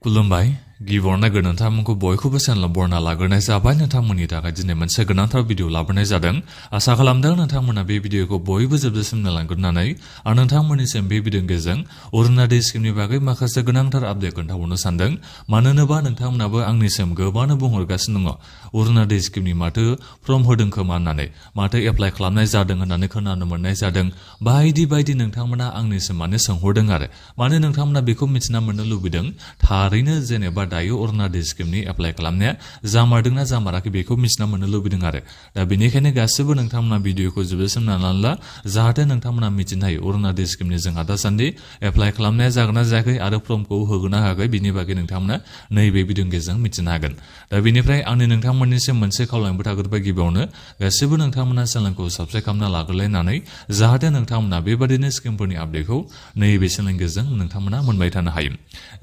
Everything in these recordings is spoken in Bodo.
खुलुमबाय गिबियावनो नोंथांमोनखौ बयखौबो चेनेलाव बरना लाग्रोनाय जाबाय। नोंथांमोननि थाखाय दिनै मोनसे गोनांथार भिडिअ लाबोनाय जादों। आसा खालामदों नोंथांमोना बे भिडिअखौ बयबो जोबजासिम नायलांगोन होननानै आं नोंथांमोननिसिम बे भिडिअनि गेजेरजों अरुणोदय स्किमनि बागै माखासे गोनांथार आपडेट खोन्थाहरनो सानदों। मानो होनोबा नोंथांमोनाबो आंनिसिम गोबाङानो बुंहरगासिनो दङ अरुणोदय स्किमनि माथो फर्म होदों खोमा होननानै, माथो एप्लाइ खालामनाय जादों होननानै खोनानो मोननाय जादों। बायदि बायदि नोंथांमोना आंनिसिम माने सोंहरदों आरो माने नोंथांमोना बेखौ मिथिना मोननो लुबैदों थारैनो जेनेबा दायो अरुणोदय स्किमनि एप्लाइ खालामनाया जामारदोंना जामाराखै बेखौ मिथिना मोननो लुबैदों आरो दा बेनिखायनो गासिबो नोंथांमोना भिडिअखौ जोबजासिम नायनानै ला, जाहाथे नोंथांमोना मिथिनो हायो अरुणोदय स्किमनि जोंहा दासान्दि एप्लाइ खालामनाया जागोन ना जायाखै आरो फर्मखौ होगोन ना होआखै बिनि बागै नोंथांमोना नैबे भिडिअनि गेजेरजों मिथिनो हागोन। दा बेनिफ्राय आंनि नोंथांमोननिसिम मोनसे खावलायनायबो थाग्रोबाय, गिबियावनो गासिबो नोंथांमोना चेनेलखौ साबस्क्राइब खालामना लाग्रोलायनानै जाहाथे नोंथांमोना बेबादिनो स्किमफोरनि आपडेटखौ नैबे चेनेलनि गेजेरजों नोंथांमोना मोनबाय थानो हायो।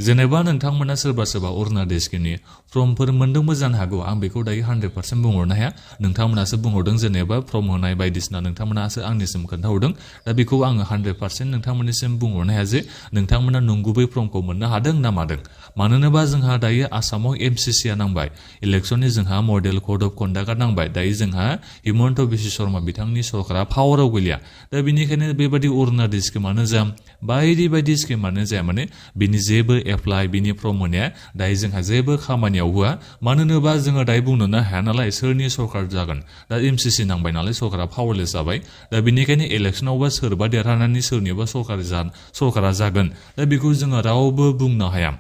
जेनेबा नोंथांमोना सोरबा अरुणोदय स्किमनि फर्मफोर मोनदोंबो जानो हागौ, आं बेखौ दायो 100% बुंहरनो हाया। नोंथांमोनासो बुंहरदों जेनेबा फर्म होनाय बायदिसिना नोंथांमोनासो आंनिसिम खोन्थाहरदों। दा बेखौ आङो 100% नोंथांमोननिसिम बुंहरनो हाया जे नोंथांमोना नंगुबै फर्मखौ मोननो हादों ना मादों। मानो होनोबा जोंहा दायो आसामाव MCC आ नांबाय, इलेक्सननि जोंहा मडेल कड अफ कन्डाक्टआ नांबाय, दायो जोंहा हिमन्त बिश्व शर्मा बिथांनि सरकारा पावाराव गैलिया। दा बेनिखायनो बेबायदि अरुणोदय स्किमानो जा बायदि बायदि स्किमानो जाया माने बिनि जेबो एप्लाइ बिनि फर्म होनाया दायो जोंहा जेबो खामानियाव होआ। मानो होनोबा जोङो दायो बुंनोनो हाया नालाय सोरनि सरकार जागोन। दा MCC नांबाय नालाय सरकारा पावारलेस जाबाय। दा बेनिखायनो इलेक्सनावबा सोरबा देरहानानै सोरनिबा सरकारा जागोन, दा बेखौ जोङो रावबो बुंनो हाया।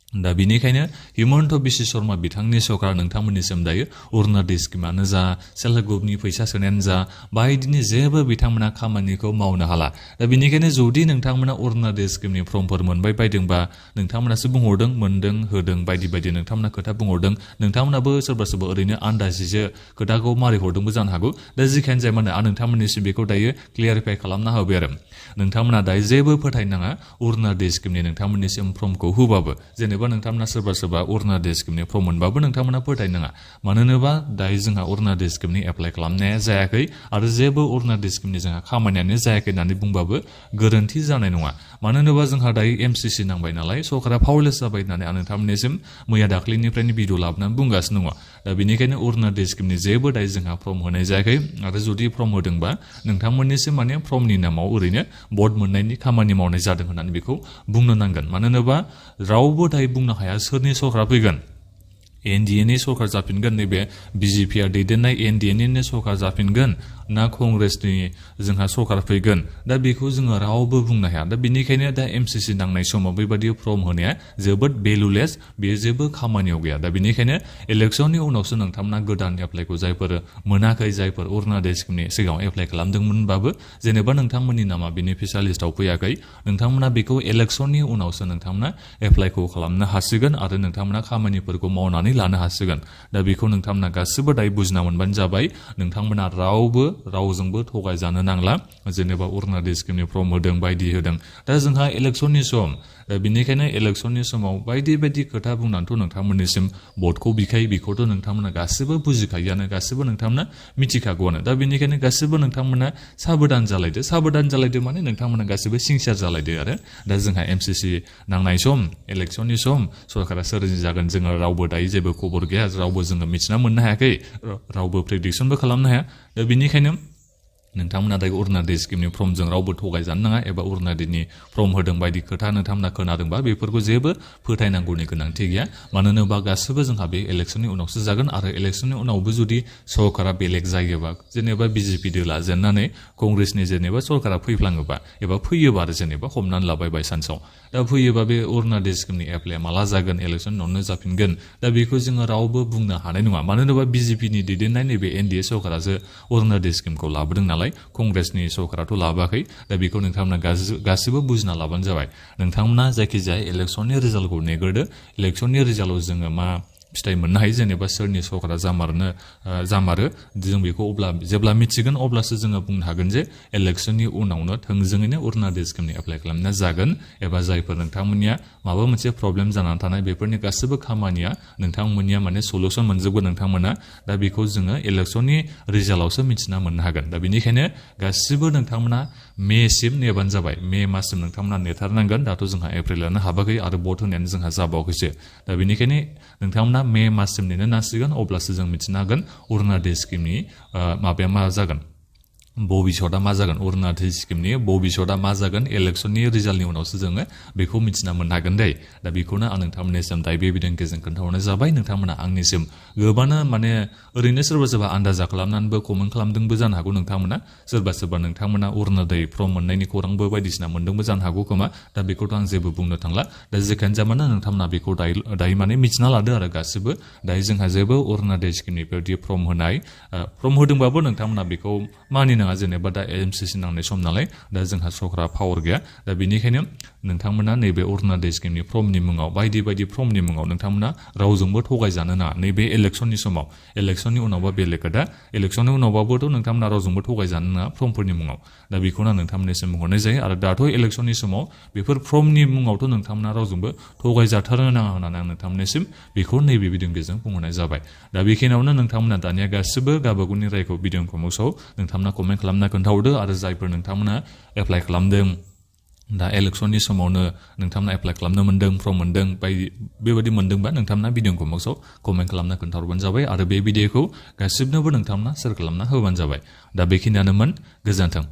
दा बेनिखायनो हिमन्त बिश्व शर्मा बिथांनि सरकारा नोंथांमोननिसिम दायो अरुणोदय स्किमानो जा सेल्फ हेल्प ग्रुपनि फैसा सोनायानो जा बायदिनि जेबो बिथांमोना खामानिखौ मावनो हाला। दा बेनिखायनो जुदि नोंथांमोना अरुणोदय स्किमनि फर्मफोर मोनबाय बायदोंबा नोंथांमोनासो बुंहरदों मोनदों होदों बायदि बायदि नोंथांमोना खोथा बुंहरदों। नोंथांमोनाबो सोरबा सोरबा ओरैनो आन्दाजिसो खोथाखौ मारै हरदोंबो जानो हागौ। दा जिखियानो जाया मानो आं नोंथांमोननिसिम बेखौ दायो क्लियारिफाइ खालामना होबाय आरो नोंथांमोना दायो जेबो फोथायनाङा अरुणोदय स्किमनि नोंथांमोननिसिम फर्मखौ होबाबो। जेनेबा नोंथांमोना सोरबा अरुणोदय स्किमनि फर्म मोनबाबो नोंथांमोना फोथायनाङा। मानो होनोबा दायो जोंहा अरुणोदय स्किमनि एप्लाइ खालामनाया जायाखै आरो जेबो अरुणोदय स्किमनि जोंहा खामानियानो जायाखै होननानै बुंबाबो गोरोन्थि जानाय नङा। मानो होनोबा जोंहा दायो MCC नांबाय नालाय सरकारा पावारलेस जाबाय होननानै आं नोंथांमोननिसिम मैया दाख्लैनिफ्रायनो भिडिअ लाबोनानै बुंगासिनो दङ। दा बेनिखायनो अरुणोदय स्किमनि जेबो दायो जोंहा फर्म होनाय जायाखै आरो जुदि फर्म होदोंबा नोंथांमोननिसिम माने फर्मनि नामाव ओरैनो भट मोननायनि खामानि मावनाय जादों होननानै बेखौ बुंनो नांगोन। मानो होनोबा रावबो दायो बुंनो हाया सोरनि सरकारा फैगोन। NDA सरकार जाफिनगोन, नैबे BJP आ दैदेननाय NDA सरकार जाफिनगोन ना कंग्रेसनि जोंहा सरकार फैगोन, दा बेखौ जोङो रावबो बुंनो हाया। दा बेनिखायनो दा MCC नांनाय समाव बेबायदि फर्म होनाया जोबोद भेलुलेस, बेयो जेबो खामानियाव गैया। दा बेनिखायनो इलेक्सननि उनावसो नोंथांमोना गोदान एप्लाइखौ जायफोर मोनाखै, जायफोर अरुणोदय स्किमनि सिगाङाव एप्लाइ खालामदोंमोनबाबो जेनेबा नोंथांमोननि नामा बेनिफिसियेल लिस्टआव फैयाखै, नोंथांमोना बेखौ इलेक्सननि उनावसो नोंथांमोना एप्लाइखौ खालामनो हासिगोन आरो नोंथांमोना खामानिफोरखौ मावनानै लानो हासिगोन। दा बेखौ नोंथांमोना गासिबो दायो बुजिना मोनबानो जाबाय। नोंथांमोना रावजोंबो थगायजानो नांला। जेनेबा अरुणोदय स्किमनि फर्म होदों बायदि होदों, दा जोंहा इलेक्सननि सम, दा बेनिखायनो इलेक्सननि समाव बायदि बायदि खोथा बुंनानैथ' नोंथांमोननिसिम भटखौ बिखायो, बेखौथ' नोंथांमोना गासिबो बुजिखायोआनो, गासिबो नोंथांमोना मिथिखागौआनो। दा बेनिखायनो गासिबो नोंथांमोना साबधान जालायदो माने नोंथांमोना गासिबो सिंसार जालायदो आरो दा जोंहा MCC नांनाय सम, इलेक्सननि सम, सरकारा सोरजि जागोन जोङो रावबो दायो जेबो खबर गैया, रावबो जोङो मिथिना मोननो हायाखै, रावबो प्रेडिक्सनबो खालामनो हाया। दा बेनिखायनो नोंथांमोना दायो अरुणोदय स्किमनि फर्मजों रावबो थगायजानो नाङा एबा अरुणोदयनि फर्म होदों बायदि खोथा नोंथांमोना खोनादोंबा बेफोरखौ जेबो फोथायनांगौनि गोनांथि गैया। मानो होनोबा गासिबो जोंहा बे इलेक्सननि उनावसो जागोन आरो इलेक्सननि उनावबो जुदि सरकारा बेलेग जायोबा, जेनेबा BJP दोला जेननानै कंग्रेसनि जेनेबा सरकारा फैफ्लाङोबा एबा फैयोबा आरो जेनेबा हमनानै लाबाय बायसान्सआव, दा फैयोबा बे अरुणोदय स्किमनि एप्लाइआ माला जागोन, इलेक्सन उनावनो जाफिनगोन, दा बेखौ जोङो रावबो बुंनो हानाय नङा। मानो होनोबा BJPनि दैदेननाय नैबे NDA सरकारासो अरुणोदय स्किमखौ लाबोदों नालाय, कंग्रेसनि सरकाराथ' लाबोआखै। दा बेखौ नोंथांमोना गासिबो बुजिना लाबानो जाबाय। नोंथांमोना जायखिजाया इलेक्सननि रिजाल्टखौ नेग्रोदो। इलेक्सननि रिजाल्टआव जोङो मा फिथाइ मोननो हायो, जेनेबा सोरनि सरकारा जामारो जों बेखौ जेब्ला मिथिगोन अब्लासो जोङो बुंनो हागोन जे इलेक्सननि उनावनो थोंजोङैनो अरुणोदय स्किमनि एप्लाइ खालामनाया जागोन एबा जायफोर नोंथांमोननिया माबा मोनसे प्रब्लेम जानानै थानाय बेफोरनि गासिबो खामानिया नोंथांमोननिया माने सलुसन मोनजोबगोन नोंथांमोना। दा बेखौ जोङो इलेक्सननि रिजाल्टआवसो मिथिना मोननो हागोन। दा बेनिखायनो गासिबो नोंथांमोना मेसिम नेबानो जाबाय मे माससिम नोंथांमोना नेथारनांगोन दाथ' जोंहा एप्रिलानो हाबाखै आरो भट होनायानो जोंहा जाबावाखैसो दा बेनिखायनो नोंथांमोना मे माससिम नेनो नांसिगोन अब्लासो जों मिथिनो हागोन अरुणोदय स्किमनि माबाया मा जागोन भबिसतआ मा जागोन अरुणोदय स्किमनि भबिसतआ मा जागोन इलेक्सननि रिजाल्टनि उनावसो जोङो बेखौ मिथिना मोननो हागोन दै दा बेखौनो आं नोंथांमोननिसिम दायो बे भिडिअनि गेजेरजों खोन्थाहरनाय जाबाय नोंथांमोना आंनिसिम गोबांनो माने ओरैनो सोरबा सोरबा आन्दाजा खालामनानैबो कमेन्ट खालामदोंबो जानो हागौ नोंथांमोना सोरबा नोंथांमोना अरुणोदय फर्म मोननायनि खौरांबो बायदिसिना मोन्दोंबो जानो हागौ खोमा दा बेखौथ' आं जेबो बुंनो थांला दा जेखियानो जामानो नोंथांमोना बेखौ दायो माने मिथिना लादो आरो गासिबो दायो जोंहा जेबो अरुणोदय स्किमनि बेबायदि फर्म होनाय फर्म होदोंबाबो नोंथांमोना बेखौ मानिनाङा जेनेबा दा एमसिसि नांनाय सम नालाय दा जोंहा सरकारा पावार गैया दा बेनिखायनो नोंथांमोना नैबे अरुणोदय स्किमनि फर्मनि मुङाव बायदि फर्मनि मुङाव नोंथांमोना रावजोंबो थगायजानो नाङा नैबे इलेक्सननि समाव इलेक्सननि उनावबा बेलेग खोथा इलेक्सननि उनावबाबोथ' नोंथांमोना रावजोंबो थगायजानो नाङा फर्मफोरनि मुङाव दा बेखौनो आं नोंथांमोननिसिम बुंहरनाय जायो आरो दाथ' इलेक्सननि समाव बेफोर फर्मनि मुङावथ' नोंथांमोना रावजोंबो थगायजाथारनो नाङा होननानै आं नोंथांमोननिसिम बेखौ नैबे भिडिअनि गेजेरजों बुंहरनाय जाबाय दा बेखिनियावनो नोंथांमोना दानिया गासिबो गावबागावनि रायखौ भिडिअ कमेन्ट्सआव नोंथांमोना कमेन्ट खालामना खोन्थाहरदो आरो जायफोर नोंथांमोना एप्लाइ खालामदों दा इलेक्सननि समावनो नोंथांमोना एप्लाइ खालामनो मोन्दों फर्म मोन्दों बेबायदि मोन्दोंबा नोंथांमोना भिडिअ कमेन्ट्सआव कमेन्ट खालामना खोन्थाहरबानो जाबाय आरो बे भिडिअखौ गासिबनोबो नोंथांमोना शेयार खालामना होबानो जाबाय दा बेखिनियानोमोन गोजोन्थों